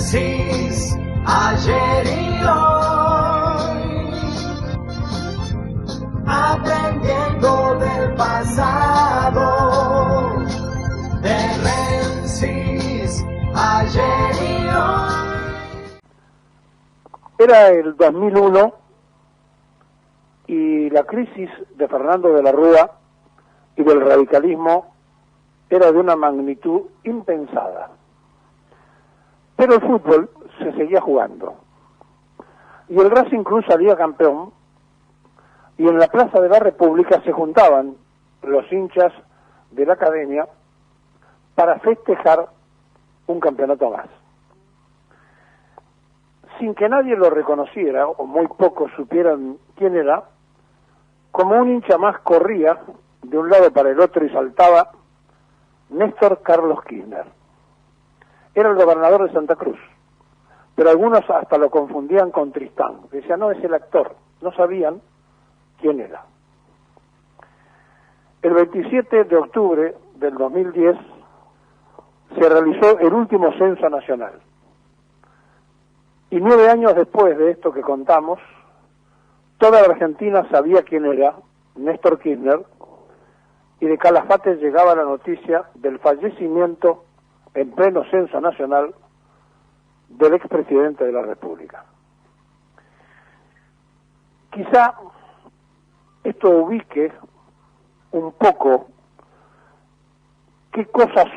Menzies, ayer y hoy, aprendiendo del pasado, de Menzies, ayer y hoy. Era el 2001 y la crisis de Fernando de la Rúa y del radicalismo era de una magnitud impensada. Pero el fútbol se seguía jugando. Y el Racing Club salía campeón, y en la Plaza de la República se juntaban los hinchas de la academia para festejar un campeonato más. Sin que nadie lo reconociera, o muy pocos supieran quién era, como un hincha más corría de un lado para el otro y saltaba Néstor Carlos Kirchner. Era el gobernador de Santa Cruz, pero algunos hasta lo confundían con Tristán. Decían, no, es el actor. No sabían quién era. El 27 de octubre del 2010 se realizó el último censo nacional. Y 9 años después de esto que contamos, toda la Argentina sabía quién era Néstor Kirchner, y de Calafate llegaba la noticia del fallecimiento en pleno censo nacional del expresidente de la República. Quizá esto ubique un poco qué cosas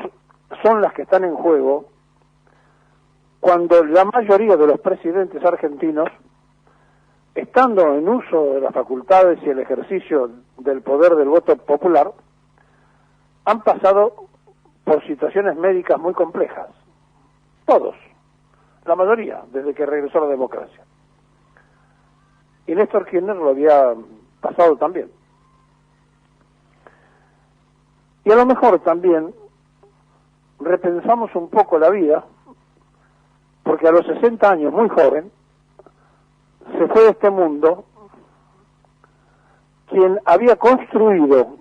son las que están en juego cuando la mayoría de los presidentes argentinos, estando en uso de las facultades y el ejercicio del poder del voto popular, han pasado por situaciones médicas muy complejas. Todos, la mayoría, desde que regresó la democracia. Y Néstor Kirchner lo había pasado también. Y a lo mejor también repensamos un poco la vida, porque a los 60 años, muy joven, se fue de este mundo quien había construido,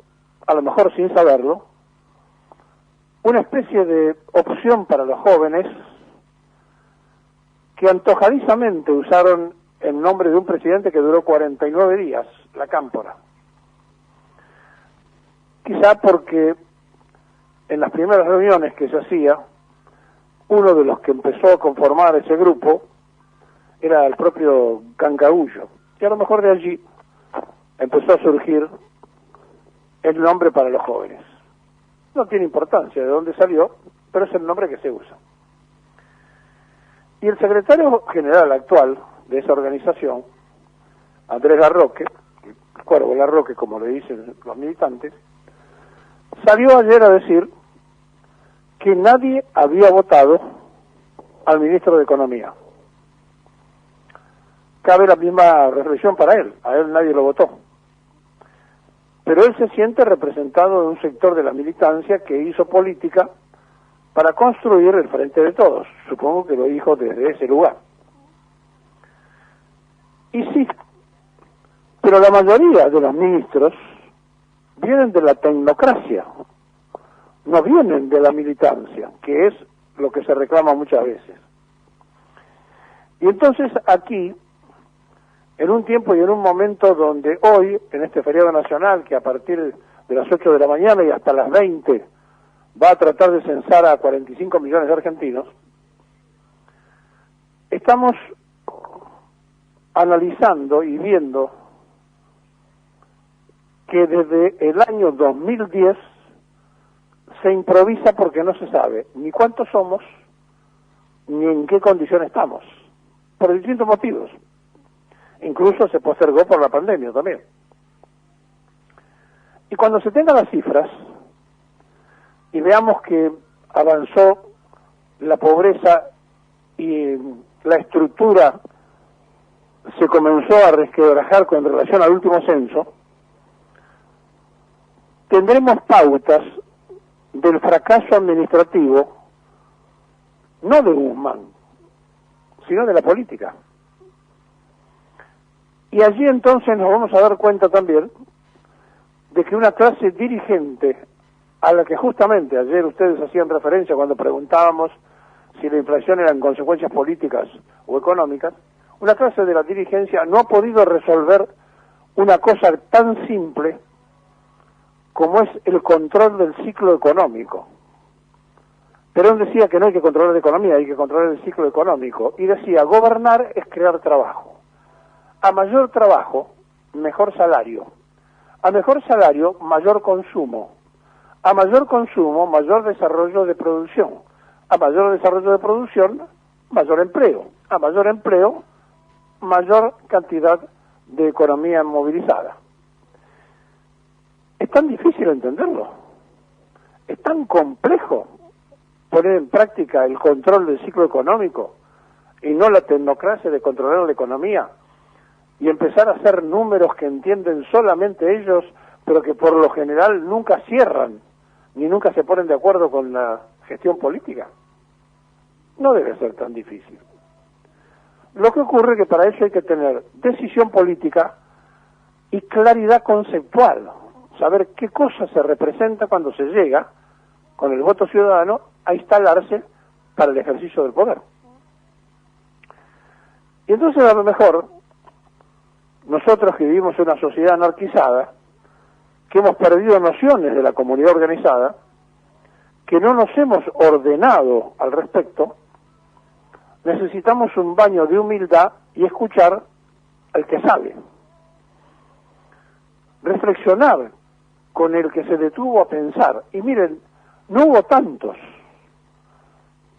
a lo mejor sin saberlo, una especie de opción para los jóvenes que antojadizamente usaron el nombre de un presidente que duró 49 días, la Cámpora. Quizá porque en las primeras reuniones que se hacía, uno de los que empezó a conformar ese grupo era el propio Cancaullo, y a lo mejor de allí empezó a surgir el nombre para los jóvenes. No tiene importancia de dónde salió, pero es el nombre que se usa. Y el secretario general actual de esa organización, Andrés Larroque, Cuervo Larroque como le dicen los militantes, salió ayer a decir que nadie había votado al ministro de Economía. Cabe la misma reflexión para él, a él nadie lo votó. Pero él se siente representado de un sector de la militancia que hizo política para construir el frente de todos. Supongo que lo dijo desde ese lugar. Y sí, pero la mayoría de los ministros vienen de la tecnocracia, no vienen de la militancia, que es lo que se reclama muchas veces. Y entonces aquí, en un tiempo y en un momento donde hoy, en este feriado nacional, que a partir de las 8 de la mañana y hasta las 20 va a tratar de censar a 45 millones de argentinos, estamos analizando y viendo que desde el año 2010 se improvisa porque no se sabe ni cuántos somos, ni en qué condición estamos, por distintos motivos. Incluso se postergó por la pandemia también. Y cuando se tengan las cifras y veamos que avanzó la pobreza y la estructura se comenzó a resquebrajar con relación al último censo, tendremos pautas del fracaso administrativo, no de Guzmán, sino de la política. Y allí entonces nos vamos a dar cuenta también de que una clase dirigente a la que justamente ayer ustedes hacían referencia cuando preguntábamos si la inflación eran consecuencias políticas o económicas, una clase de la dirigencia no ha podido resolver una cosa tan simple como es el control del ciclo económico. Perón decía que no hay que controlar la economía, hay que controlar el ciclo económico. Y decía, gobernar es crear trabajo. A mayor trabajo, mejor salario. A mejor salario, mayor consumo. A mayor consumo, mayor desarrollo de producción. A mayor desarrollo de producción, mayor empleo. A mayor empleo, mayor cantidad de economía movilizada. Es tan difícil entenderlo. Es tan complejo poner en práctica el control del ciclo económico y no la tecnocracia de controlar la economía y empezar a hacer números que entienden solamente ellos, pero que por lo general nunca cierran ni nunca se ponen de acuerdo con la gestión política. No debe ser tan difícil. Lo que ocurre es que para eso hay que tener decisión política y claridad conceptual, saber qué cosa se representa cuando se llega con el voto ciudadano a instalarse para el ejercicio del poder. Y entonces a lo mejor nosotros que vivimos en una sociedad anarquizada, que hemos perdido nociones de la comunidad organizada, que no nos hemos ordenado al respecto, necesitamos un baño de humildad y escuchar al que sabe. Reflexionar con el que se detuvo a pensar. Y miren, no hubo tantos,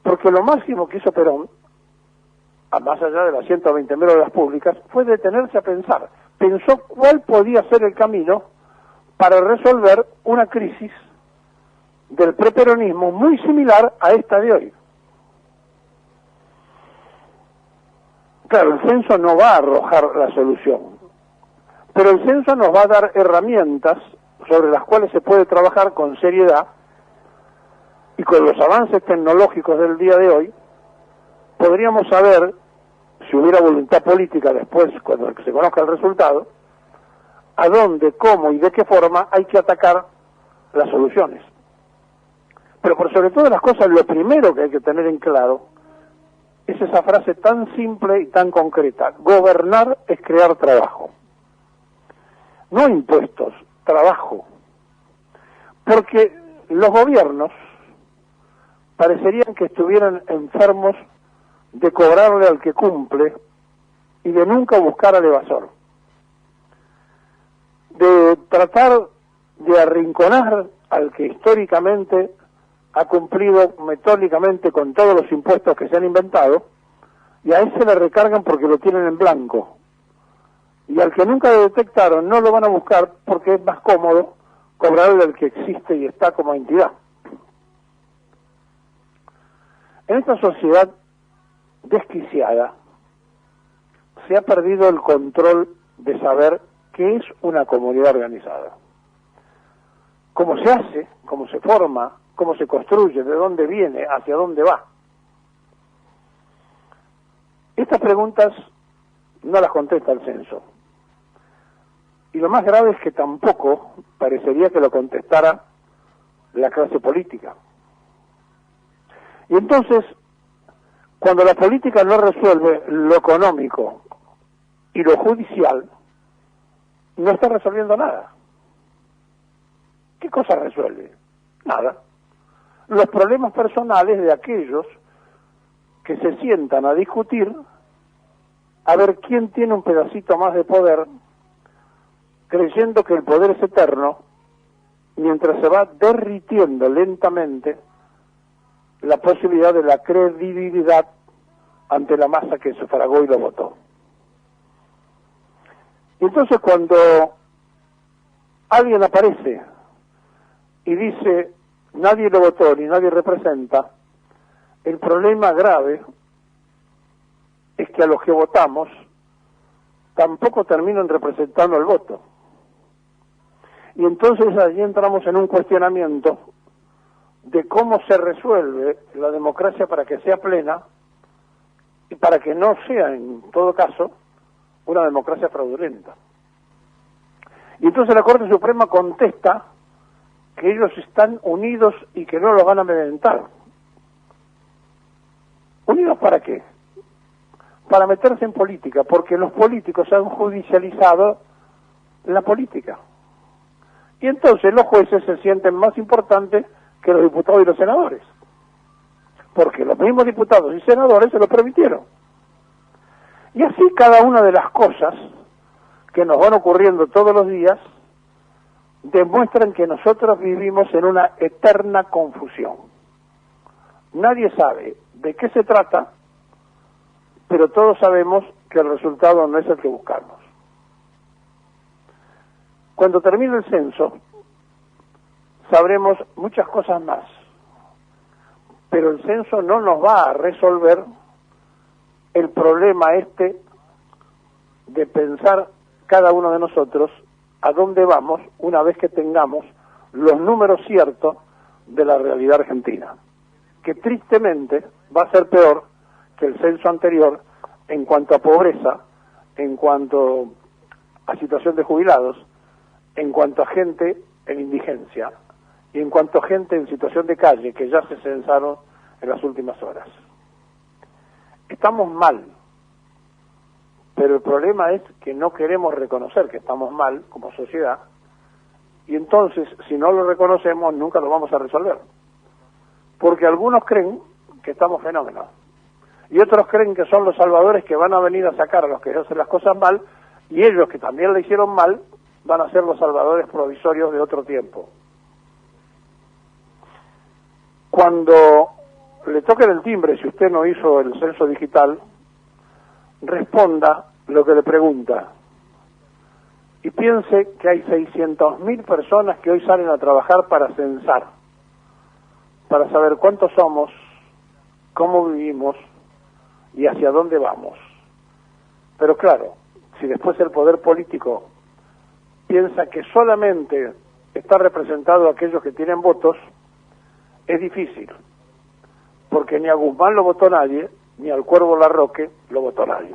porque lo máximo que hizo Perón, a más allá de las 120.000 obras públicas, fue detenerse a pensar. Pensó cuál podía ser el camino para resolver una crisis del preperonismo muy similar a esta de hoy. Claro, el censo no va a arrojar la solución, pero el censo nos va a dar herramientas sobre las cuales se puede trabajar con seriedad, y con los avances tecnológicos del día de hoy podríamos saber, si hubiera voluntad política después, cuando se conozca el resultado, a dónde, cómo y de qué forma hay que atacar las soluciones. Pero por sobre todas las cosas, lo primero que hay que tener en claro es esa frase tan simple y tan concreta: gobernar es crear trabajo. No impuestos, trabajo. Porque los gobiernos parecerían que estuvieran enfermos de cobrarle al que cumple y de nunca buscar al evasor, de tratar de arrinconar al que históricamente ha cumplido metódicamente con todos los impuestos que se han inventado, y a ese le recargan porque lo tienen en blanco, y al que nunca lo detectaron no lo van a buscar porque es más cómodo cobrarle al que existe y está como entidad. En esta sociedad desquiciada se ha perdido el control de saber qué es una comunidad organizada, cómo se hace, cómo se forma, cómo se construye, de dónde viene, hacia dónde va. Estas preguntas no las contesta el censo. Y lo más grave es que tampoco parecería que lo contestara la clase política. Y entonces, cuando la política no resuelve lo económico y lo judicial, no está resolviendo nada. ¿Qué cosa resuelve? Nada. Los problemas personales de aquellos que se sientan a discutir a ver quién tiene un pedacito más de poder, creyendo que el poder es eterno, mientras se va derritiendo lentamente la posibilidad de la credibilidad ante la masa que sufragó y lo votó. Y entonces cuando alguien aparece y dice nadie lo votó ni nadie representa, el problema grave es que a los que votamos tampoco terminan representando el voto. Y entonces allí entramos en un cuestionamiento de cómo se resuelve la democracia para que sea plena y para que no sea, en todo caso, una democracia fraudulenta. Y entonces la Corte Suprema contesta que ellos están unidos y que no los van a amedrentar. ¿Unidos para qué? Para meterse en política, porque los políticos han judicializado la política. Y entonces los jueces se sienten más importantes que los diputados y los senadores, porque los mismos diputados y senadores se lo permitieron. Y así cada una de las cosas que nos van ocurriendo todos los días demuestran que nosotros vivimos en una eterna confusión. Nadie sabe de qué se trata, pero todos sabemos que el resultado no es el que buscamos. Cuando termine el censo, sabremos muchas cosas más, pero el censo no nos va a resolver el problema de pensar cada uno de nosotros a dónde vamos una vez que tengamos los números ciertos de la realidad argentina, que tristemente va a ser peor que el censo anterior en cuanto a pobreza, en cuanto a situación de jubilados, en cuanto a gente en indigencia y en cuanto a gente en situación de calle que ya se censaron en las últimas horas. Estamos mal, pero el problema es que no queremos reconocer que estamos mal como sociedad, y entonces si no lo reconocemos nunca lo vamos a resolver, porque algunos creen que estamos fenómenos y otros creen que son los salvadores que van a venir a sacar a los que hacen las cosas mal, y ellos que también le hicieron mal van a ser los salvadores provisorios de otro tiempo. Cuando le toquen el timbre, si usted no hizo el censo digital, responda lo que le pregunta y piense que hay 600.000 personas que hoy salen a trabajar para censar, para saber cuántos somos, cómo vivimos y hacia dónde vamos. Pero claro, si después el poder político piensa que solamente está representado aquellos que tienen votos, es difícil, porque ni a Guzmán lo votó nadie, ni al Cuervo Larroque lo votó nadie.